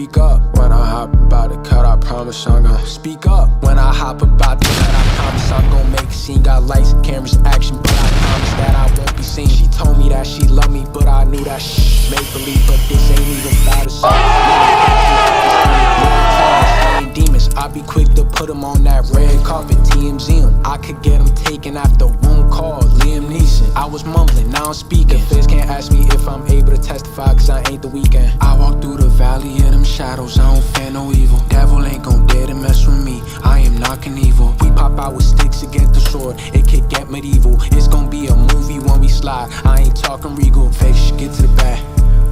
Speak up when I hop about the cut, I promise I'm gon' speak up when I hop about the cut, I promise I'm gon' make a scene. Got lights, cameras, action, but I promise that I won't be seen. She told me that she loved me, but I knew that shit make believe, but this ain't even about a song. Demons, I be quick to put them on that red carpet, TMZ them. I could get them taken after one call, Liam Neeson. I was mumbling, now I'm speaking. Feds can't ask me if I'm able to testify, cause I ain't the weekend. I walk through the valley of them shadows, I don't fear no evil. Devil ain't gon' dare to mess with me, I am not Knievel. We pop out with sticks against the sword, it could get medieval. It's gon' be a movie when we slide, I ain't talking regal. Fake shit get to the back,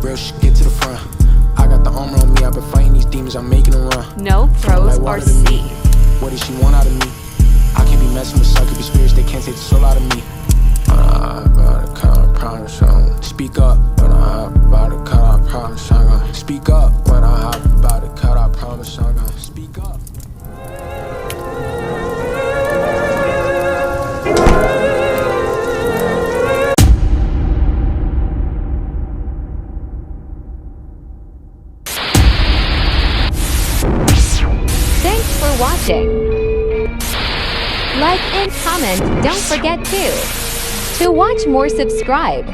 real shit get to the front. I got the armor on me, I've been fighting these demons, I'm making them run. No pros or C. What does she want out of me? I can't be messing with succubus spirits, they can't take the soul out of me. When I about to cut, I promise I'm gon' speak up. When I hop about to cut, I promise I'm gon' speak up. When I hop about to cut, I promise I'm gon' speak up. Thanks for watching. Like and comment, don't forget to watch more, subscribe.